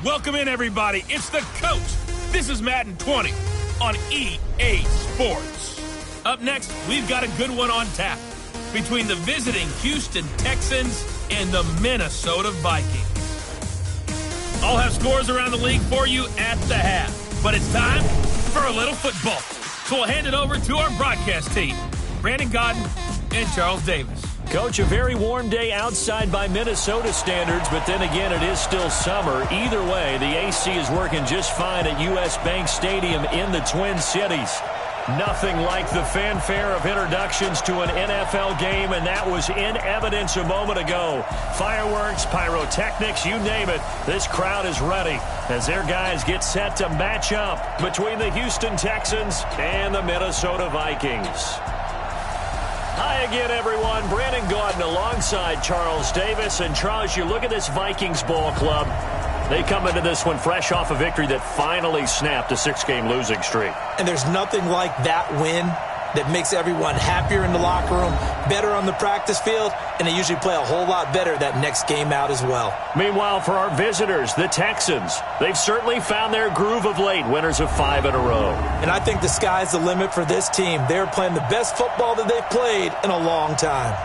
Welcome in, everybody. It's the coach. This is Madden 20 on EA Sports. Up next, we've got a good one on tap between the visiting Houston Texans and the Minnesota Vikings. I'll have scores around the league for you at the half. But it's time for a little football. So we'll hand it over to our broadcast team, Brandon Godden and Charles Davis. Coach, a very warm day outside by Minnesota standards, but then again, it is still summer. Either way, the AC is working just fine at U.S. Bank Stadium in the Twin Cities. Nothing like the fanfare of introductions to an NFL game, and that was in evidence a moment ago. Fireworks, pyrotechnics, you name it. This crowd is ready as their guys get set to match up between the Houston Texans and the Minnesota Vikings. Hi again, everyone. Brandon Godden alongside Charles Davis. And Charles, you look at this Vikings ball club. They come into this one fresh off a victory that finally snapped a 6-game losing streak. And there's nothing like that win that makes everyone happier in the locker room, better on the practice field, and they usually play a whole lot better that next game out as well. Meanwhile, for our visitors, the Texans, they've certainly found their groove of late, winners of 5 in a row. And I think the sky's the limit for this team. They're playing the best football that they've played in a long time.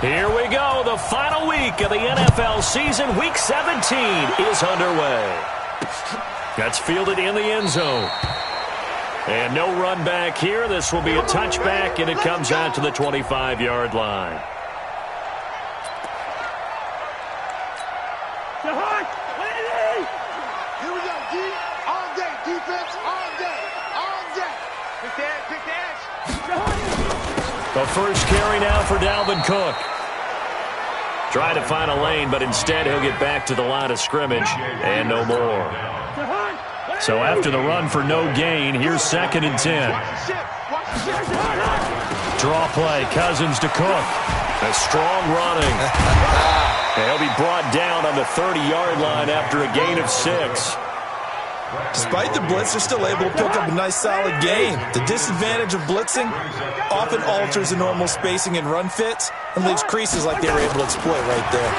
Here we go. The final week of the NFL season. Week 17 is underway. That's fielded in the end zone. And no run back here. This will be a touchback, and it comes out to the 25-yard line. Here we go, D. All day. Defense, all day. All day. Pick that. The first carry now for Dalvin Cook. Try to find a lane, but instead he'll get back to the line of scrimmage and no more. So after the run for no gain, here's 2nd and 10. Draw play, Cousins to Cook. A strong running. And he'll be brought down on the 30-yard line after a gain of 6. Despite the blitz, they're still able to pick up a nice, solid gain. The disadvantage of blitzing often alters the normal spacing and run fits and leaves creases like they were able to exploit right there.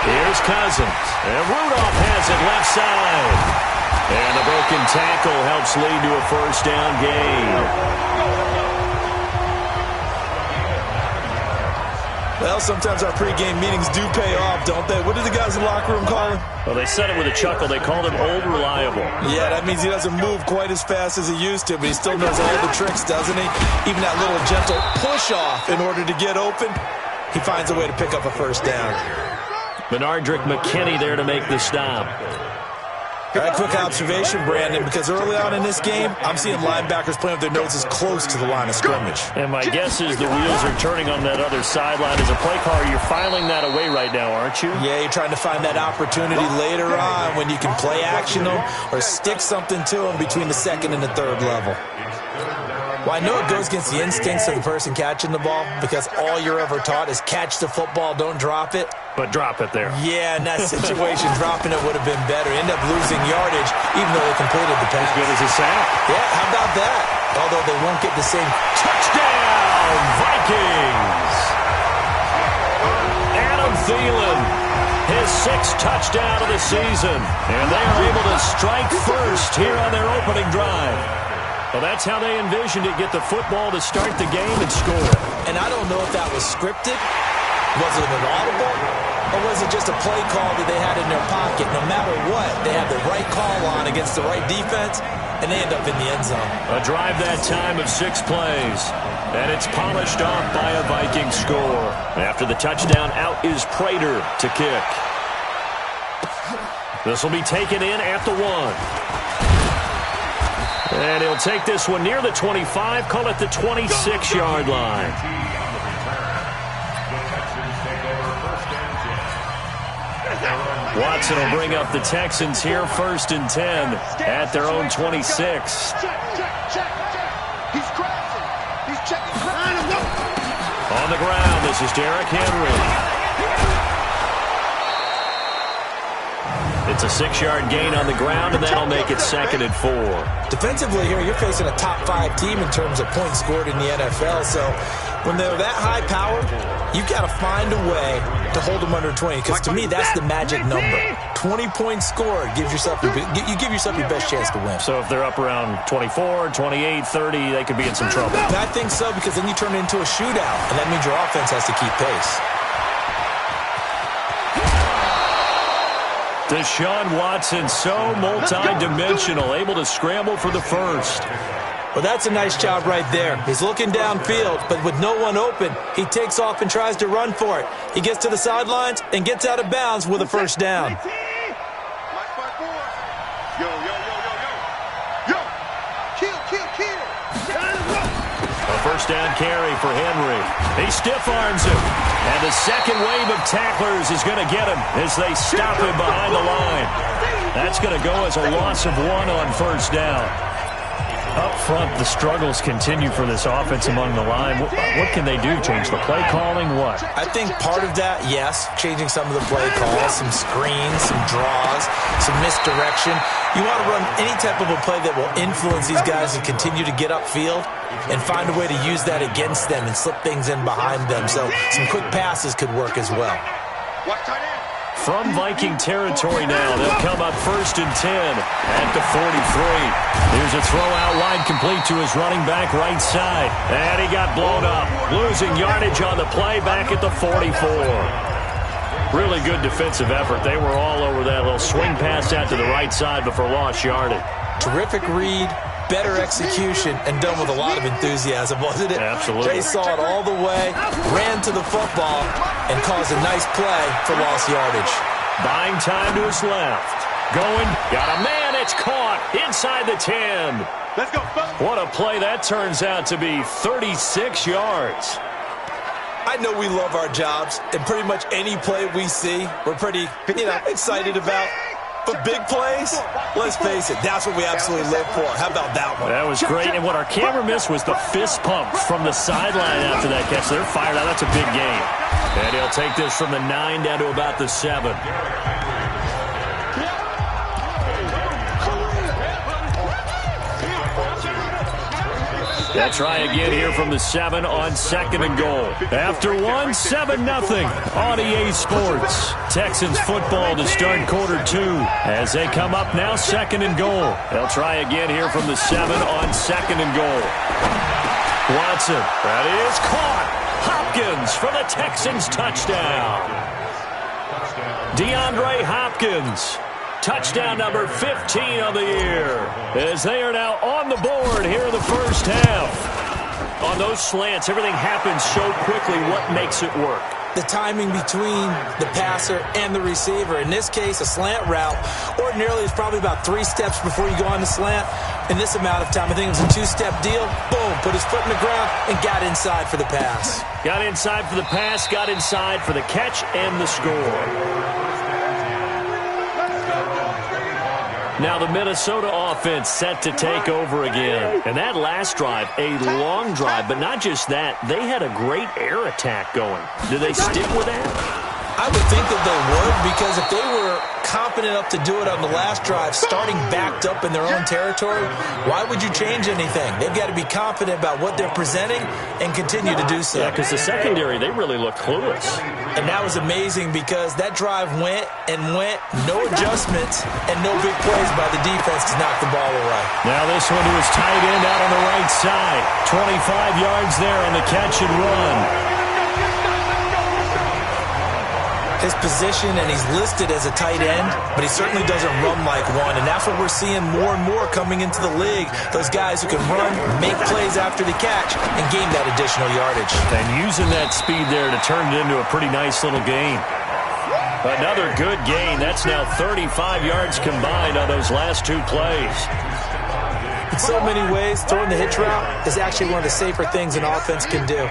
Here's Cousins. And Rudolph has it left side. And the broken tackle helps lead to a first down gain. Well, sometimes our pregame meetings do pay off, don't they? What did the guys in the locker room call him? Well, they said it with a chuckle. They called him Old Reliable. Yeah, that means he doesn't move quite as fast as he used to, but he still knows all the tricks, doesn't he? Even that little gentle push-off in order to get open, he finds a way to pick up a first down. Benardrick McKinney there to make the stop. All right, quick observation, Brandon, because early on in this game, I'm seeing linebackers playing with their noses close to the line of scrimmage. And my guess is the wheels are turning on that other sideline. As a play caller, you're filing that away right now, aren't you? Yeah, you're trying to find that opportunity later on when you can play action them or stick something to them between the 2nd and the 3rd level. Well, I know it goes against the instincts of the person catching the ball because all you're ever taught is catch the football, don't drop it. But drop it there. Yeah, in that situation, dropping it would have been better. End up losing yardage, even though they completed the pass. As good as a sack. Yeah, how about that? Although they won't get the same. Touchdown, Vikings! Adam Thielen, his 6th touchdown of the season. And they are able to strike first here on their opening drive. Well, that's how they envisioned it, get the football to start the game and score. And I don't know if that was scripted. Was it an audible? Or was it just a play call that they had in their pocket? No matter what, they have the right call on against the right defense, and they end up in the end zone. A drive that time of 6 plays. And it's polished off by a Viking score. After the touchdown, out is Prater to kick. This will be taken in at the 1. And he'll take this one near the 25, call it the 26-yard line. Watson will bring up the Texans here, 1st and 10 at their own 26. Check. He's crashing. He's checking. On the ground, this is Derrick Henry. It's a 6-yard gain on the ground, and that'll make it 2nd and 4. Defensively here, you're facing a top 5 team in terms of points scored in the NFL. So when they're that high powered, you got to find a way to hold them under 20. Because to me, that's the magic number. 20 points scored gives yourself you give yourself your best chance to win. So if they're up around 24, 28, 30, they could be in some trouble. And I think so, because then you turn it into a shootout, and that means your offense has to keep pace. Deshaun Watson, so multi-dimensional, able to scramble for the first. Well, that's a nice job right there. He's looking downfield, but with no one open, he takes off and tries to run for it. He gets to the sidelines and gets out of bounds with a first down. A first down carry for Henry. He stiff-arms him. And the second wave of tacklers is going to get him as they stop him behind the line. That's going to go as a loss of 1 on first down. Up front, the struggles continue for this offense among the line. What can they do? Change the play calling? What? I think part of that, yes, changing some of the play calls, some screens, some draws, some misdirection. You want to run any type of a play that will influence these guys and continue to get upfield and find a way to use that against them and slip things in behind them. So some quick passes could work as well. From Viking territory now, they'll come up 1st and 10 at the 43. Here's a throw out wide complete to his running back right side. And he got blown up, losing yardage on the play back at the 44. Really good defensive effort. They were all over that little swing pass out to the right side before lost yardage. Terrific read, better execution, and done with a lot of enthusiasm, wasn't it? Absolutely. They saw it all the way, ran to the football, and caused a nice play for lost yardage. Buying time to his left. Going, got a man, it's caught inside the 10. Let's go, folks. What a play that turns out to be, 36 yards. I know we love our jobs, and pretty much any play we see, we're pretty, excited about. But big plays, let's face it, that's what we absolutely live for. How about that one? That was great, and what our camera missed was the fist pump from the sideline after that catch. They're fired out. That's a big game. And he'll take this from the 9 down to about the 7. They'll try again here from the 7 on 2nd and goal. After 1, 7-0 on EA Sports. Texans football to start quarter 2 as they come up now 2nd and goal. They'll try again here from the 7 on 2nd and goal. Watson, that is caught. Hopkins for the Texans touchdown. DeAndre Hopkins. Touchdown number 15 of the year as they are now on the board here in the first half. On those slants, everything happens so quickly. What makes it work? The timing between the passer and the receiver. In this case, a slant route. Ordinarily, it's probably about 3 steps before you go on the slant. In this amount of time, I think it was a 2-step deal. Boom, put his foot in the ground and got inside for the pass. Got inside for the pass, got inside for the catch and the score. Now the Minnesota offense set to take over again. And that last drive, a long drive, but not just that. They had a great air attack going. Do they stick with that? I would think that they would, because if they were confident enough to do it on the last drive, starting backed up in their own territory, why would you change anything? They've got to be confident about what they're presenting and continue to do so. Yeah, because the secondary, they really look clueless. And that was amazing because that drive went and went, no adjustments and no big plays by the defense to knock the ball away. Now this one to his tight end out on the right side. 25 yards there on the catch and run. His position, and he's listed as a tight end, but he certainly doesn't run like one, and that's what we're seeing more and more coming into the league. Those guys who can run, make plays after the catch, and gain that additional yardage. And using that speed there to turn it into a pretty nice little game. Another good gain. That's now 35 yards combined on those last two plays. In so many ways, throwing the hitch route is actually one of the safer things an offense can do.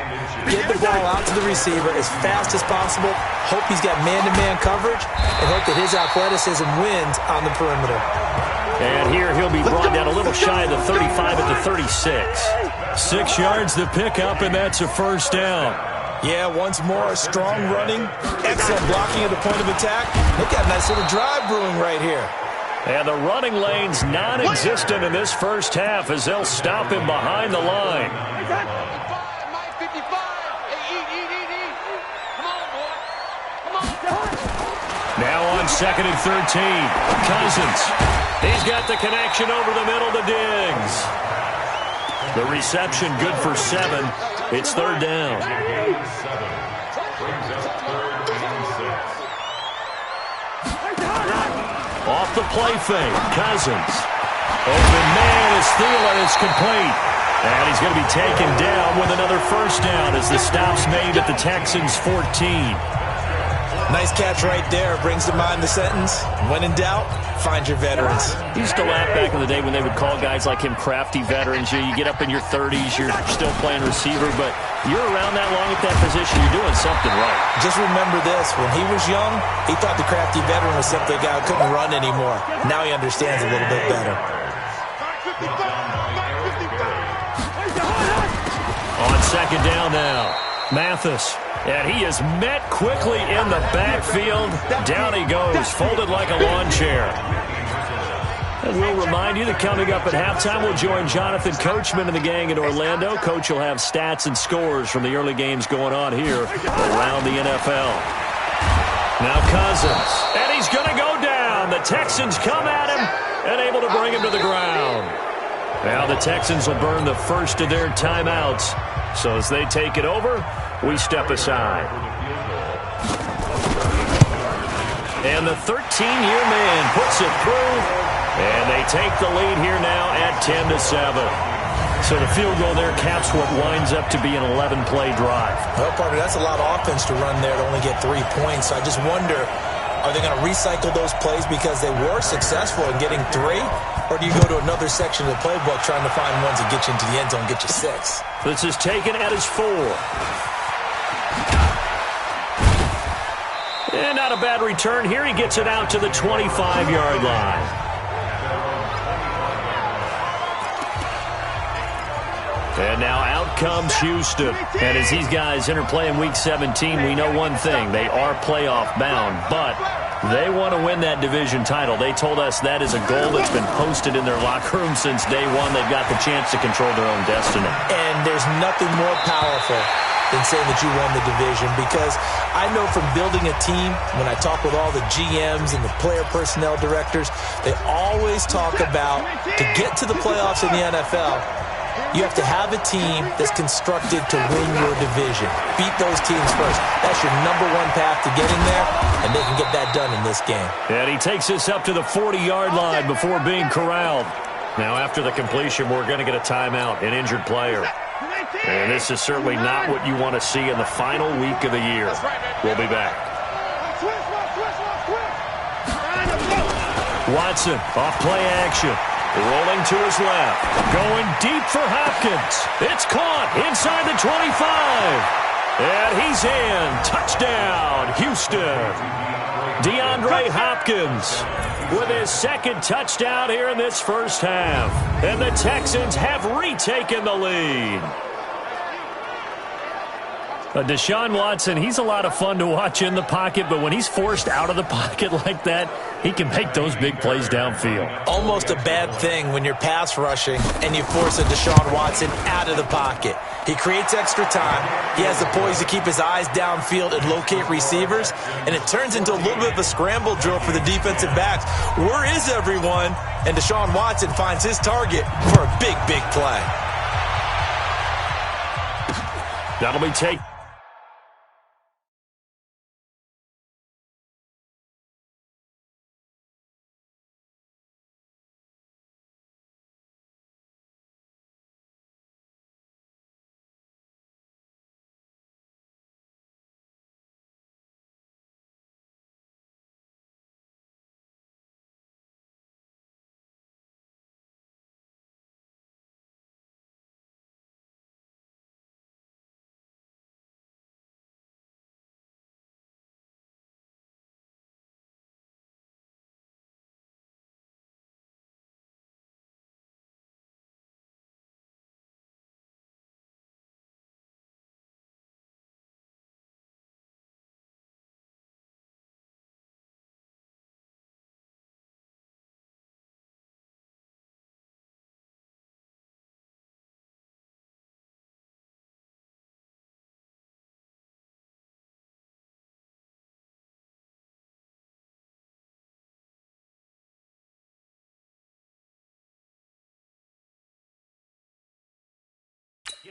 Get the ball out to the receiver as fast as possible, hope he's got man-to-man coverage, and hope that his athleticism wins on the perimeter. And here he'll be brought down a little shy of the 35 at the 36. 6 yards the pickup, and that's a first down. Yeah, once more, strong running, excellent blocking at the point of attack. Look at a nice little drive brewing right here. And the running lane's non-existent in this first half as they'll stop him behind the line. Now on 2nd and 13, Cousins. He's got the connection over the middle to Diggs. The reception good for 7. It's 3rd down. Off the play fake, Cousins. Open man is Thielen. It's complete. And he's going to be taken down with another first down as the stop's made at the Texans' 14. Nice catch right there. Brings to mind the sentence, when in doubt, find your veterans. He used to laugh back in the day when they would call guys like him crafty veterans. You get up in your 30s, you're still playing receiver, but you're around that long at that position, you're doing something right. Just remember this, when he was young, he thought the crafty veteran was simply a guy who couldn't run anymore. Now he understands a little bit better. On 2nd down now, Mathis. And he is met quickly in the backfield. Down he goes, folded like a lawn chair. And we'll remind you that coming up at halftime, we'll join Jonathan Coachman and the gang in Orlando. Coach will have stats and scores from the early games going on here around the NFL. Now Cousins, and he's going to go down. The Texans come at him and able to bring him to the ground. Now the Texans will burn the first of their timeouts. So as they take it over, we step aside. And the 13-year man puts it through, and they take the lead here now at 10-7. So the field goal there caps what winds up to be an 11-play drive. Well, partner, that's a lot of offense to run there to only get 3 points. So I just wonder, are they going to recycle those plays because they were successful in getting 3? Or do you go to another section of the playbook trying to find ones that get you into the end zone and get you 6? This is taken at his 4. And not a bad return here. He gets it out to the 25-yard line. And now out comes Houston. And as these guys interplay in Week 17, we know one thing. They are playoff bound, but they want to win that division title. They told us that is a goal that's been posted in their locker room since day one. They've got the chance to control their own destiny. And there's nothing more powerful than saying that you won the division, because I know from building a team, when I talk with all the GMs and the player personnel directors, they always talk about to get to the playoffs in the NFL, you have to have a team that's constructed to win your division. Beat those teams first. That's your number 1 path to getting there, and they can get that done in this game. And he takes us up to the 40-yard line before being corralled. Now, after the completion, we're going to get a timeout, an injured player. And this is certainly not what you want to see in the final week of the year. We'll be back. Watson, off play action. Rolling to his left. Going deep for Hopkins. It's caught inside the 25. And he's in. Touchdown, Houston. DeAndre Hopkins with his 2nd touchdown here in this first half. And the Texans have retaken the lead. Deshaun Watson, he's a lot of fun to watch in the pocket, but when he's forced out of the pocket like that, he can make those big plays downfield. Almost a bad thing when you're pass rushing and you force a Deshaun Watson out of the pocket. He creates extra time. He has the poise to keep his eyes downfield and locate receivers, and it turns into a little bit of a scramble drill for the defensive backs. Where is everyone? And Deshaun Watson finds his target for a big, big play. That'll be taken.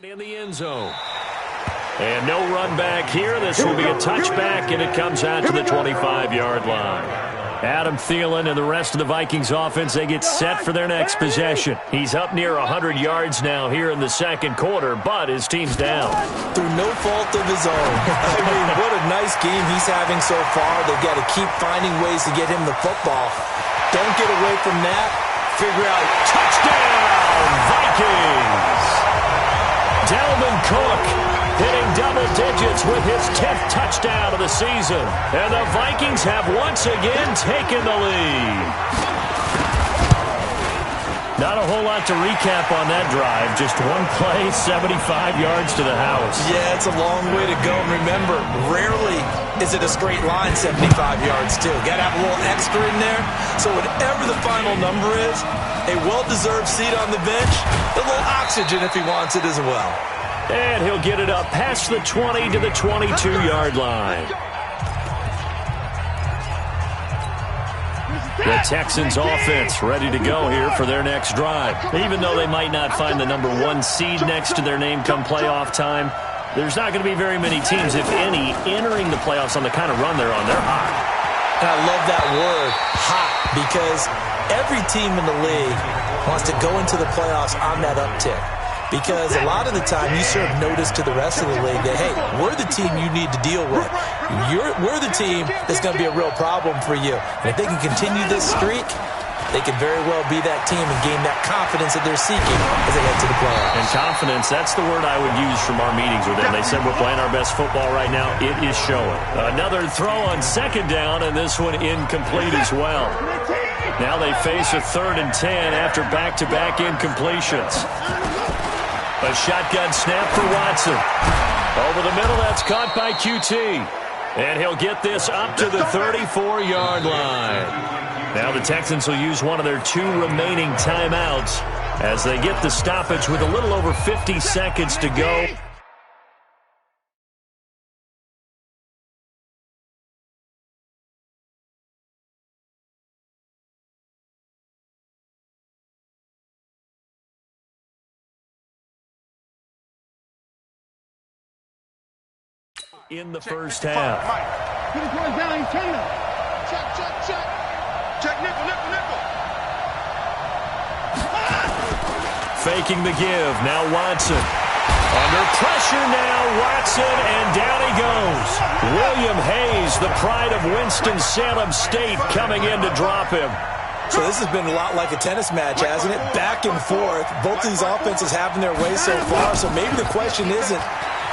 In the end zone. And no run back here. This will be a touchback, and it comes out to the 25-yard line. Adam Thielen and the rest of the Vikings offense, they get set for their next possession. He's up near 100 yards now here in the second quarter, but his team's down. Through no fault of his own. I mean, what a nice game he's having so far. They've got to keep finding ways to get him the football. Don't get away from that. Figure out touchdown, Vikings! Dalvin Cook hitting double digits with his 10th touchdown of the season. And the Vikings have once again taken the lead. Not a whole lot to recap on that drive. Just one play, 75 yards to the house. Yeah, it's a long way to go. And remember, rarely is it a straight line 75 yards, too. Got to have a little extra in there. So whatever the final number is, a well-deserved seat on the bench, a little oxygen if he wants it as well. And he'll get it up past the 20 to the 22-yard line. The Texans offense ready to go here for their next drive. Even though they might not find the number 1 seed next to their name come playoff time, there's not going to be very many teams, if any, entering the playoffs on the kind of run they're on. They're hot. And I love that word, hot, because every team in the league wants to go into the playoffs on that uptick. Because a lot of the time you serve notice to the rest of the league that, hey, we're the team you need to deal with. We're the team that's going to be a real problem for you. And if they can continue this streak, they could very well be that team and gain that confidence that they're seeking as they head to the playoffs. And confidence, that's the word I would use from our meetings with them. They said we're playing our best football right now. It is showing. Another throw on second down, and this one incomplete as well. Now they face a 3rd and 10 after back-to-back incompletions. A shotgun snap for Watson. Over the middle, that's caught by QT. And he'll get this up to the 34-yard line. Now the Texans will use one of their 2 remaining timeouts as they get the stoppage with a little over 50 seconds to go. In the first half. Get it going down, he's turning. Check. Check nickel. Faking the give. Now Watson. Under pressure now, Watson, and down he goes. William Hayes, the pride of Winston-Salem State, coming in to drop him. So this has been a lot like a tennis match, hasn't it? Back and forth. Both of these offenses having their way so far. So maybe the question isn't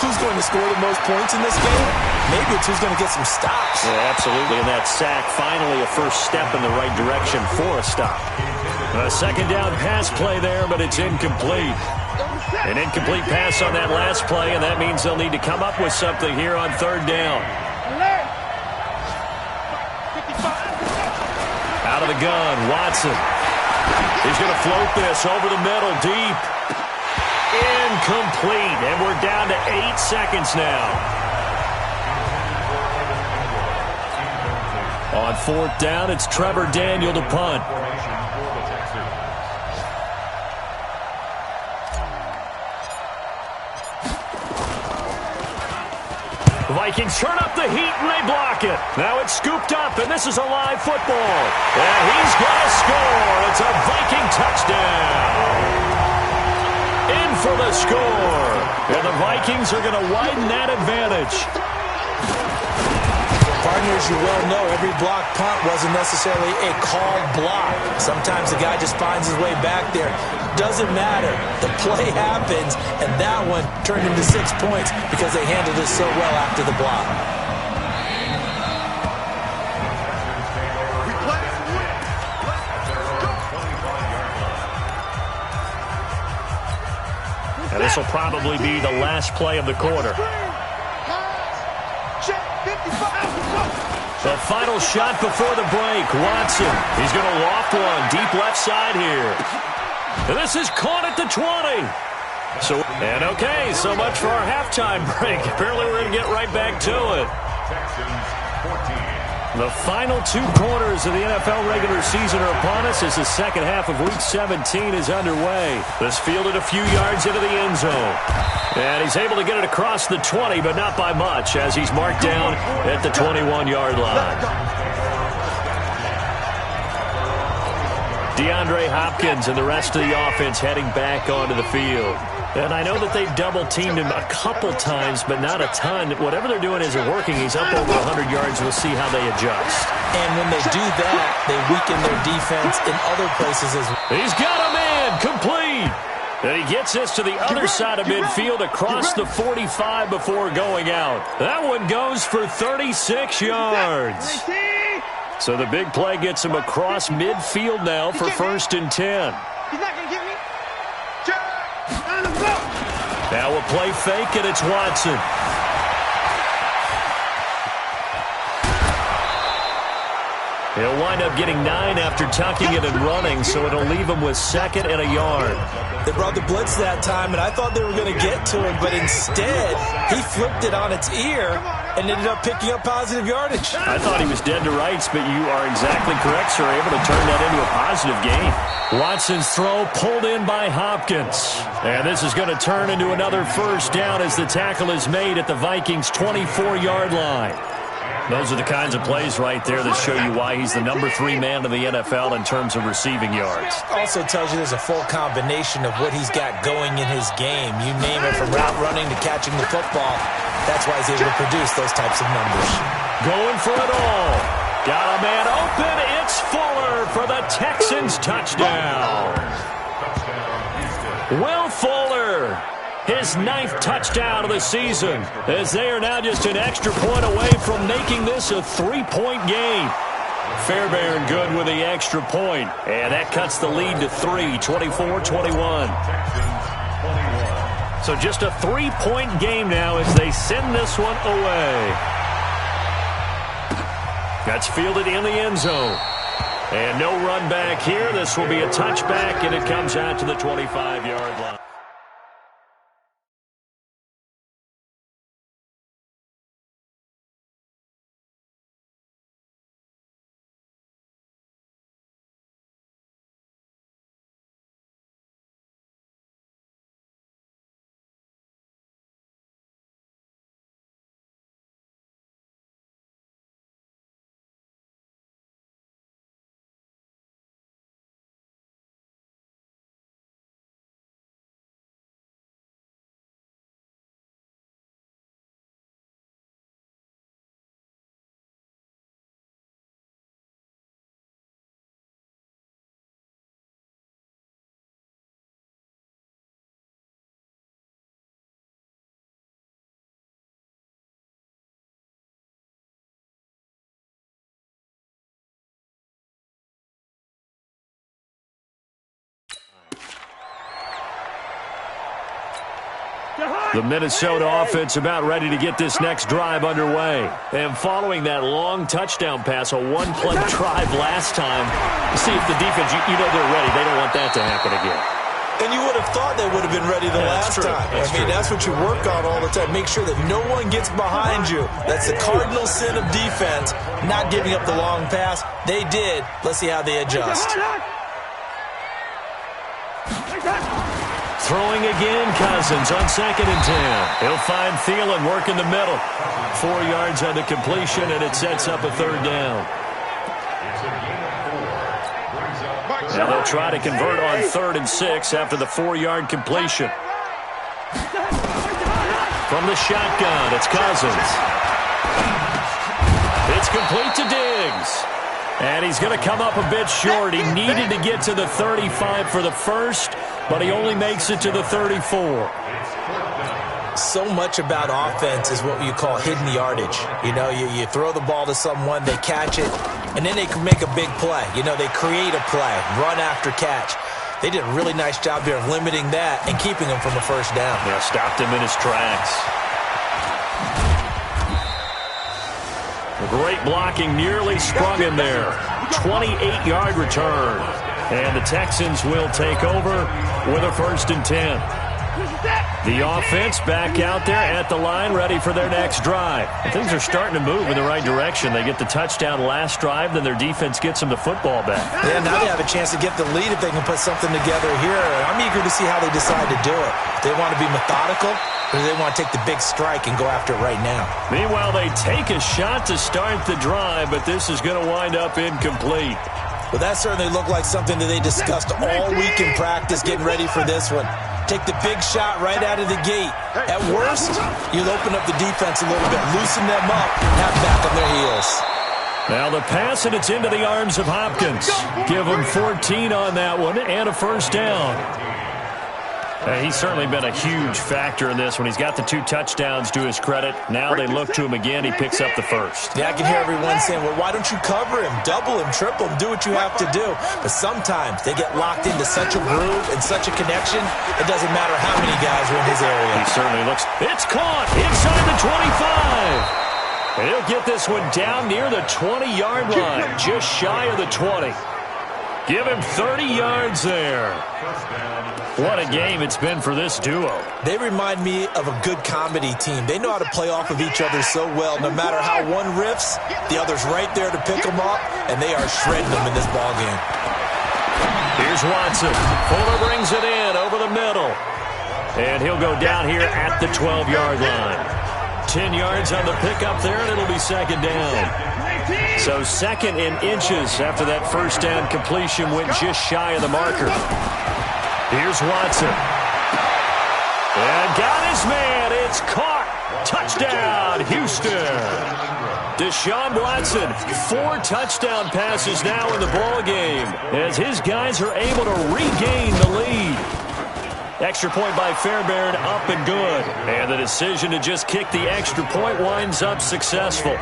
who's going to score the most points in this game. Maybe it's who's going to get some stops. Yeah, absolutely. And that sack, finally a first step in the right direction for a stop. A second down pass play there, but it's incomplete. An incomplete pass on that last play, and that means they'll need to come up with something here on 3rd down. Out of the gun, Watson. He's going to float this over the middle, deep. Incomplete, and we're down to 8 seconds now. On 4th down, it's Trevor Daniel to punt. The Vikings turn up the heat, and they block it. Now it's scooped up, and this is a live football. And he's going to score. It's a Viking touchdown. In for the score. And the Vikings are going to widen that advantage. Partners, you well know every block punt wasn't necessarily a called block. Sometimes the guy just finds his way back there. Doesn't matter. The play happens, and that one turned into 6 points because they handled it so well after the block. And this will probably be the last play of the quarter. The final shot before the break. Watson. He's going to loft one. Deep left side here. And this is caught at the 20. And okay, so much for our halftime break. Apparently we're going to get right back to it. The final 2 quarters of the NFL regular season are upon us as the second half of Week 17 is underway. This fielded a few yards into the end zone. And he's able to get it across the 20, but not by much, as he's marked down at the 21-yard line. DeAndre Hopkins and the rest of the offense heading back onto the field. And I know that they've double-teamed him a couple times, but not a ton. Whatever they're doing isn't working. He's up over 100 yards. We'll see how they adjust. And when they do that, they weaken their defense in other places as well. He's got a man complete. And he gets this to the other side of midfield across the 45 before going out. That one goes for 36 yards. So the big play gets him across midfield now for 1st and 10. He's not going to get me. Now a play fake, and it's Watson. He'll wind up getting 9 after tucking it and running, so it'll leave him with 2nd and a yard. They brought the blitz that time, and I thought they were going to get to him, but instead, he flipped it on its ear and ended up picking up positive yardage. I thought he was dead to rights, but you are exactly correct, sir. Able to turn that into a positive gain. Watson's throw pulled in by Hopkins. And this is going to turn into another 1st down as the tackle is made at the Vikings' 24-yard line. Those are the kinds of plays right there that show you why he's the number 3 man in the NFL in terms of receiving yards. Also tells you there's a full combination of what he's got going in his game. You name it, from route running to catching the football. That's why he's able to produce those types of numbers. Going for it all. Got a man open. It's Fuller for the Texans touchdown. Will Fuller, his 9th touchdown of the season, as they are now just an extra point away from making this a 3-point game. Fairbairn good with the extra point, and that cuts the lead to 3, 24-21. So just a 3-point game now as they send this one away. That's fielded in the end zone. And no run back here. This will be a touchback, and it comes out to the 25-yard line. The Minnesota offense about ready to get this next drive underway. And following that long touchdown pass, a one-play drive last time, see if the defense, you know they're ready. They don't want that to happen again. And you would have thought they would have been ready the last time. That's what you work on all the time. Make sure that no one gets behind you. That's the cardinal sin of defense, not giving up the long pass. They did. Let's see how they adjust. Throwing again, Cousins on 2nd and 10. He'll find Thielen work in the middle. 4 yards on the completion, and it sets up a 3rd down. Now they'll try to convert on 3rd and 6 after the 4-yard completion. From the shotgun, it's Cousins. It's complete to Diggs. And he's going to come up a bit short. He needed to get to the 35 for the first, but he only makes it to the 34. So much about offense is what you call hidden yardage. You know, you throw the ball to someone, they catch it, and then they can make a big play. You know, they create a play, run after catch. They did a really nice job here of limiting that and keeping him from a 1st down. Yeah, stopped him in his tracks. Great blocking, nearly sprung him there. 28-yard return. And the Texans will take over with a 1st and 10. The offense back out there at the line, ready for their next drive. And things are starting to move in the right direction. They get the touchdown last drive, then their defense gets them the football back. Yeah, now they have a chance to get the lead if they can put something together here. I'm eager to see how they decide to do it. Do they want to be methodical, or do they want to take the big strike and go after it right now? Meanwhile, they take a shot to start the drive, but this is going to wind up incomplete. Well, that certainly looked like something that they discussed all week in practice, getting ready for this one. Take the big shot right out of the gate. At worst, you'll open up the defense a little bit, loosen them up, and have back on their heels. Now the pass, and it's into the arms of Hopkins. Give him 14 on that one and a first down. He's certainly been a huge factor in this when he's got the 2 touchdowns to his credit. Now they look to him again. He picks up the first. Yeah, I can hear everyone saying, well, why don't you cover him? Double him, triple him, do what you have to do. But sometimes they get locked into such a groove and such a connection, it doesn't matter how many guys are in his area. He certainly looks. It's caught inside the 25. And he'll get this one down near the 20-yard line, just shy of the 20. Give him 30 yards there. What a game it's been for this duo. They remind me of a good comedy team. They know how to play off of each other so well. No matter how one riffs, the other's right there to pick them up, and they are shredding them in this ballgame. Here's Watson. Fuller brings it in over the middle. And he'll go down here at the 12-yard line. 10 yards on the pickup there, and it'll be second down. So second in inches after that first down completion went just shy of the marker. Here's Watson. And got his man. It's caught. Touchdown, Houston. Deshaun Watson, 4 touchdown passes now in the ballgame as his guys are able to regain the lead. Extra point by Fairbairn, up and good. And the decision to just kick the extra point winds up successful.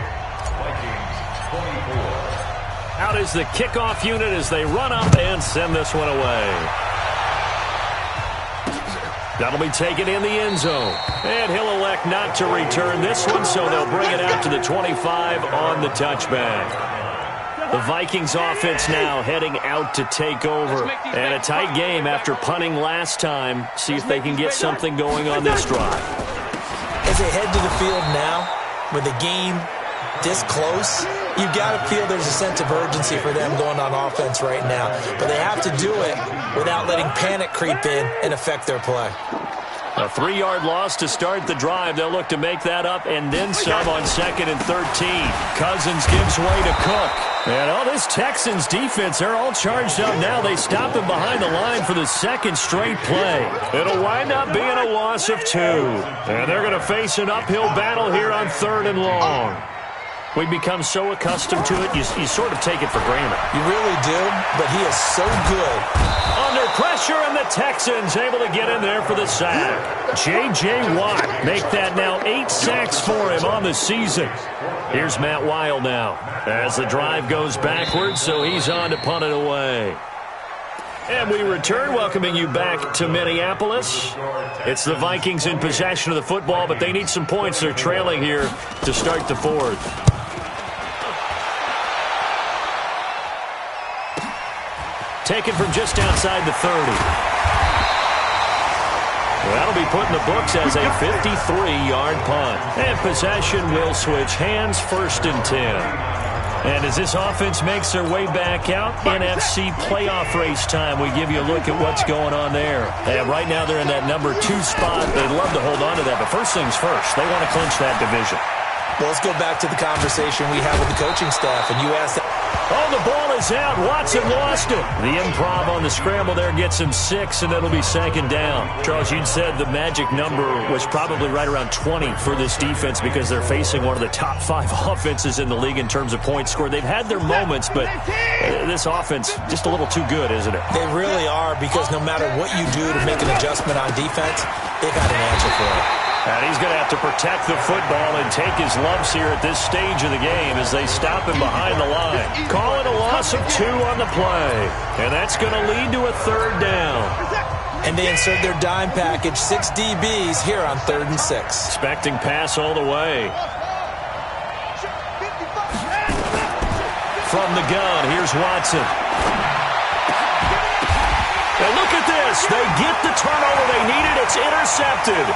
Out is the kickoff unit as they run up and send this one away. That'll be taken in the end zone. And he'll elect not to return this one, so they'll bring it out to the 25 on the touchback. The Vikings offense now heading out to take over. And a tight game after punting last time. See if they can get something going on this drive. As they head to the field now, with the game this close, you've got to feel there's a sense of urgency for them going on offense right now. But they have to do it without letting panic creep in and affect their play. A 3-yard loss to start the drive. They'll look to make that up and then some on 2nd and 13. Cousins gives way to Cook. And all this Texans defense, they're all charged up now. They stop him behind the line for the 2nd straight play. It'll wind up being a loss of 2. And they're going to face an uphill battle here on 3rd and long. We become so accustomed to it, you sort of take it for granted. You really do, but he is so good. Under pressure, and the Texans able to get in there for the sack. J.J. Watt make that now 8 sacks for him on the season. Here's Matt Weil now as the drive goes backwards, so he's on to punt it away. And we return, welcoming you back to Minneapolis. It's the Vikings in possession of the football, but they need some points. They're trailing here to start the 4th. Taken from just outside the 30. That'll be put in the books as a 53-yard punt. And possession will switch hands, 1st and 10. And as this offense makes their way back out, NFC playoff race time, we give you a look at what's going on there. And right now they're in that number 2 spot. They'd love to hold on to that, but first things first, they want to clinch that division. Well, let's go back to the conversation we had with the coaching staff, and you asked that. Oh, the ball is out. Watson lost it. The improv on the scramble there gets him 6, and it'll be 2nd down. Charles, you'd said the magic number was probably right around 20 for this defense because they're facing one of the top 5 offenses in the league in terms of points scored. They've had their moments, but this offense just a little too good, isn't it? They really are, because no matter what you do to make an adjustment on defense, they got an answer for it. And he's going to have to protect the football and take his lumps here at this stage of the game as they stop him behind the line. Call it a loss of 2 on the play. And that's going to lead to a 3rd down. And they insert their dime package, 6 DBs here on 3rd and 6. Expecting pass all the way. From the gun, here's Watson. And look at this. They get the turnover they needed. It's intercepted.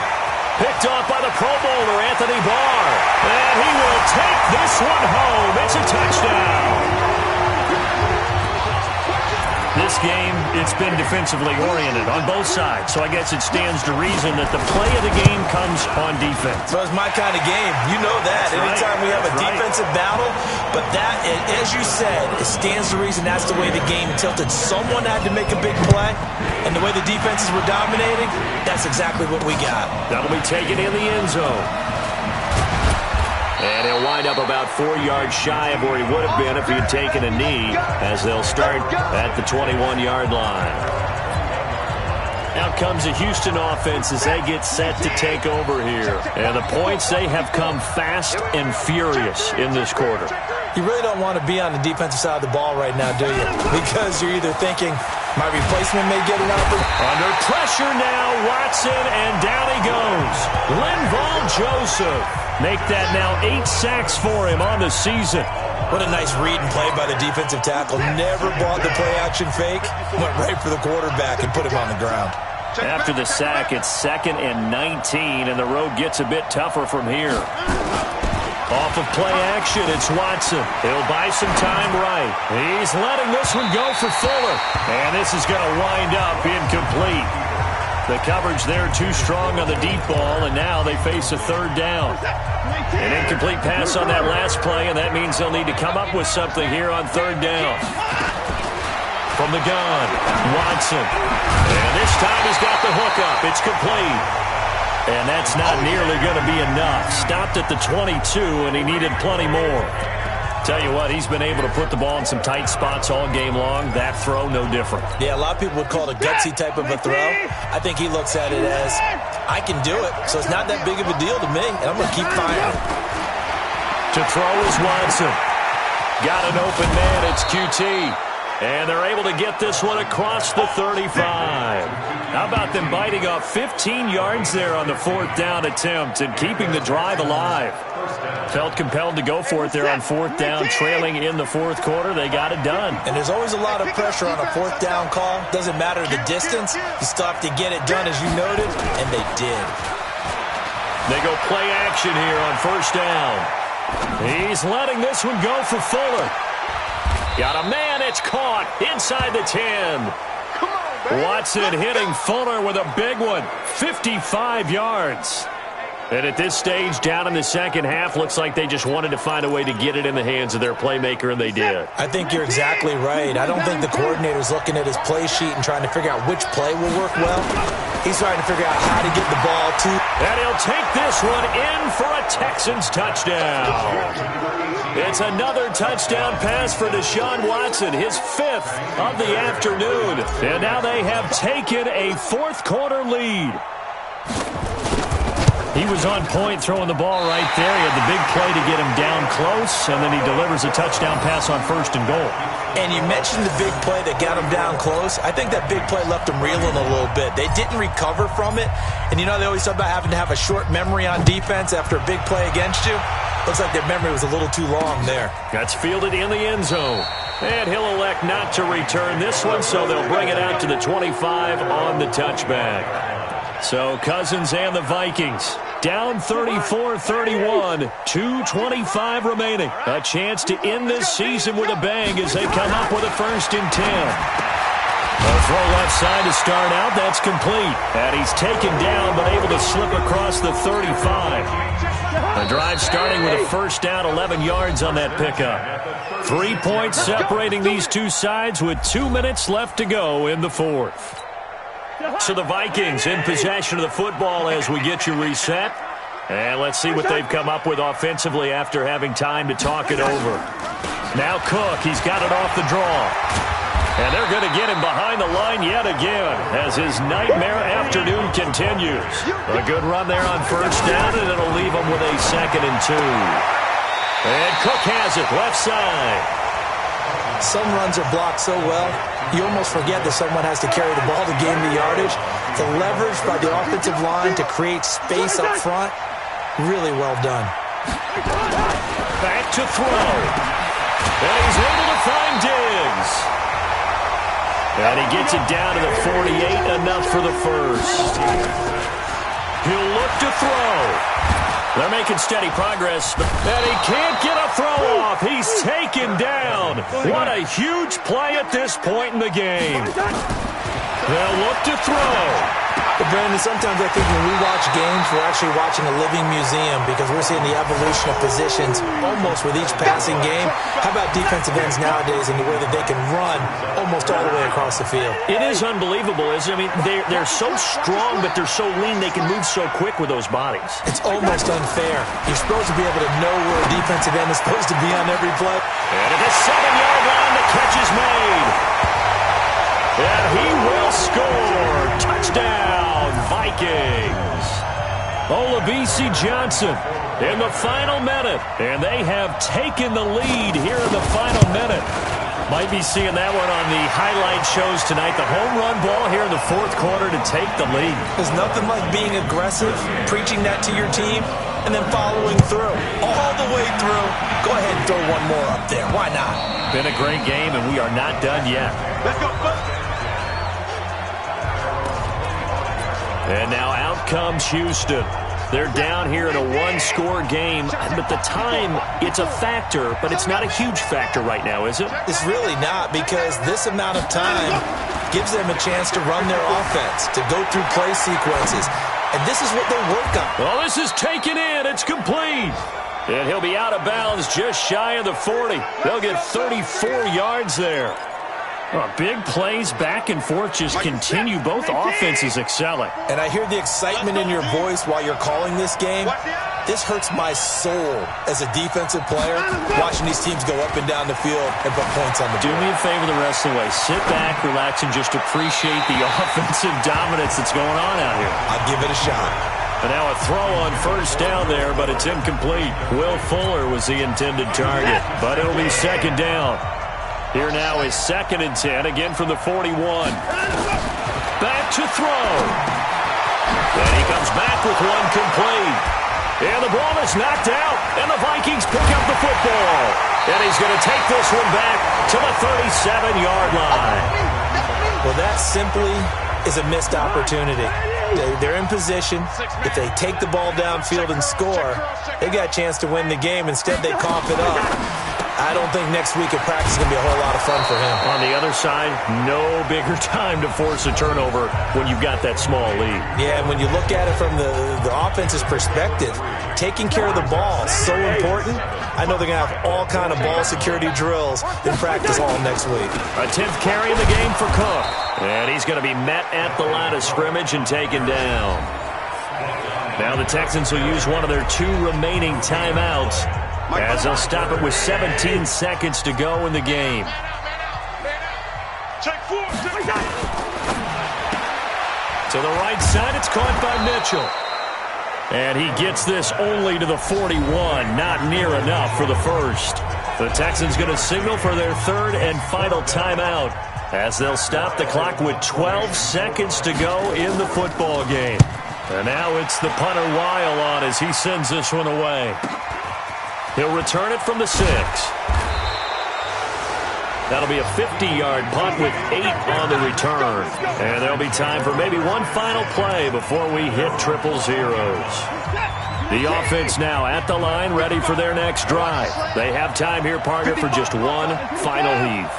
Picked off by the Pro Bowler, Anthony Barr. And he will take this one home. It's a touchdown. This game, it's been defensively oriented on both sides, so I guess it stands to reason that the play of the game comes on defense. So it's my kind of game. You know that. Anytime we have a defensive battle, but that, as you said, it stands to reason that's the way the game tilted. Someone had to make a big play, and the way the defenses were dominating, that's exactly what we got. That'll be taken in the end zone. And he'll wind up about 4 yards shy of where he would have been if he had taken a knee, as they'll start at the 21-yard line. Out comes the Houston offense as they get set to take over here. And the points, they have come fast and furious in this quarter. You really don't want to be on the defensive side of the ball right now, do you? Because you're either thinking, my replacement may get an opportunity. Under pressure now, Watson, and down he goes. Linval Joseph. Make that now 8 sacks for him on the season. What a nice read and play by the defensive tackle. Never bought the play-action fake. Went right for the quarterback and put him on the ground. After the sack, it's 2nd and 19, and the road gets a bit tougher from here. Off of play action, it's Watson. He'll buy some time right. He's letting this one go for Fuller. And this is going to wind up incomplete. The coverage there too strong on the deep ball, and now they face a 3rd down. An incomplete pass on that last play, and that means they'll need to come up with something here on 3rd down. From the gun, Watson. And this time he's got the hook up. It's complete. And that's not nearly going to be enough. Stopped at the 22, and he needed plenty more. Tell you what, he's been able to put the ball in some tight spots all game long. That throw, no different. Yeah, a lot of people would call it a gutsy type of a throw. I think he looks at it as, I can do it, so it's not that big of a deal to me, and I'm going to keep firing. To throw is Watson. Got an open man, it's QT. And they're able to get this one across the 35. How about them biting off 15 yards there on the 4th down attempt and keeping the drive alive? Felt compelled to go for it there on 4th down, trailing in the 4th quarter. They got it done. And there's always a lot of pressure on a 4th down call. Doesn't matter the distance. You still have to get it done, as you noted, and they did. They go play action here on 1st down. He's letting this one go for Fuller. Got a man, it's caught inside the 10. Watson hitting Fuller with a big one, 55 yards. And at this stage, down in the second half, looks like they just wanted to find a way to get it in the hands of their playmaker, and they did. I think you're exactly right. I don't think the coordinator's looking at his play sheet and trying to figure out which play will work well. He's trying to figure out how to get the ball to. And he'll take this one in for a Texans touchdown. It's another touchdown pass for Deshaun Watson, his 5th of the afternoon. And now they have taken a 4th quarter lead. He was on point throwing the ball right there. He had the big play to get him down close, and then he delivers a touchdown pass on 1st and goal. And you mentioned the big play that got him down close. I think that big play left him reeling a little bit. They didn't recover from it. And you know, they always talk about having to have a short memory on defense after a big play against you. Looks like their memory was a little too long there. That's fielded in the end zone. And he'll elect not to return this one, so they'll bring it out to the 25 on the touchback. So Cousins and the Vikings down 34-31, 2:25 remaining. A chance to end this season with a bang as they come up with a 1st and 10. A throw left side to start out. That's complete. And he's taken down but able to slip across the 35. The drive starting with a 1st down, 11 yards on that pickup. 3 points separating these two sides with 2 minutes left to go in the 4th. So the Vikings in possession of the football as we get you reset. And let's see what they've come up with offensively after having time to talk it over. Now Cook, he's got it off the draw. And they're going to get him behind the line yet again as his nightmare afternoon continues. A good run there on 1st down, and it'll leave him with a 2nd and 2. And Cook has it left side. Some runs are blocked so well, you almost forget that someone has to carry the ball to gain the yardage. The leverage by the offensive line to create space up front, really well done. Back to throw. And he's able to find Diggs. And he gets it down to the 48, enough for the first. He'll look to throw. They're making steady progress, and he can't get a throw off. He's taken down. What a huge play at this point in the game. They'll look to throw. But Brandon, sometimes I think when we watch games, we're actually watching a living museum because we're seeing the evolution of positions almost with each passing game. How about defensive ends nowadays and the way that they can run almost all the way across the field? It is unbelievable, isn't it? I mean, they're so strong, but they're so lean. They can move so quick with those bodies. It's almost unfair. You're supposed to be able to know where a defensive end is supposed to be on every play. And at the 7-yard line, the catch is made. And he will score. Touchdown, Vikings. Olabisi Johnson in the final minute. And they have taken the lead here in the final minute. Might be seeing that one on the highlight shows tonight. The home run ball here in the fourth quarter to take the lead. There's nothing like being aggressive, preaching that to your team, and then following through. All the way through. Go ahead and throw one more up there. Why not? Been a great game, and we are not done yet. Let's go. And now out comes Houston. They're down here in a one-score game, but the time, it's a factor, but it's not a huge factor right now, is it? It's really not, because this amount of time gives them a chance to run their offense, to go through play sequences, and this is what they work on. Well, this is taken in. It's complete. And he'll be out of bounds just shy of the 40. They'll get 34 yards there. Well, big plays back and forth just continue. Both offenses excelling. And I hear the excitement in your voice while you're calling this game. This hurts my soul as a defensive player, watching these teams go up and down the field and put points on the board. Do me a favor the rest of the way. Sit back, relax, and just appreciate the offensive dominance that's going on out here. I'll give it a shot. And now a throw on first down there, but it's incomplete. Will Fuller was the intended target, but it'll be second down. Here now is 2nd and 10, again from the 41. Back to throw. And he comes back with one complete. And the ball is knocked out, and the Vikings pick up the football. And he's going to take this one back to the 37-yard line. Well, that simply is a missed opportunity. They're in position. If they take the ball downfield and score, they got a chance to win the game. Instead, they cough it up. I don't think next week at practice is going to be a whole lot of fun for him. On the other side, no bigger time to force a turnover when you've got that small lead. Yeah, and when you look at it from the offense's perspective, taking care of the ball is so important. I know they're going to have all kind of ball security drills in practice all next week. A 10th carry in the game for Cook. And he's going to be met at the line of scrimmage and taken down. Now the Texans will use one of their 2 remaining timeouts, as they'll stop it with 17 seconds to go in the game. To the right side, it's caught by Mitchell. And he gets this only to the 41, not near enough for the first. The Texans going to signal for their 3rd and final timeout, as they'll stop the clock with 12 seconds to go in the football game. And now it's the punter Weil on as he sends this one away. He'll return it from the 6. That'll be a 50-yard punt with 8 on the return. And there'll be time for maybe one final play before we hit 000. The offense now at the line, ready for their next drive. They have time here, partner, for just one final heave.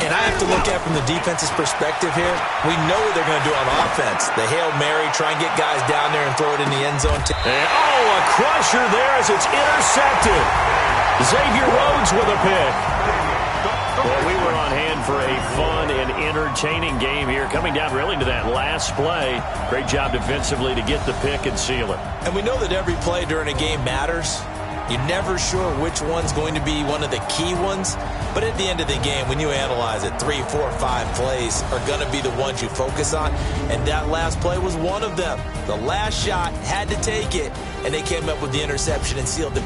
And I have to look at from the defense's perspective here. We know what they're going to do on offense. The Hail Mary, try and get guys down there and throw it in the end zone. And, a crusher there as it's intercepted. Xavier Rhodes with a pick. Well, we were on hand for a fun and entertaining game here, coming down really to that last play. Great job defensively to get the pick and seal it. And we know that every play during a game matters. You're never sure which one's going to be one of the key ones. But at the end of the game, when you analyze it, 3, 4, 5 plays are going to be the ones you focus on. And that last play was one of them. The last shot had to take it, and they came up with the interception and sealed the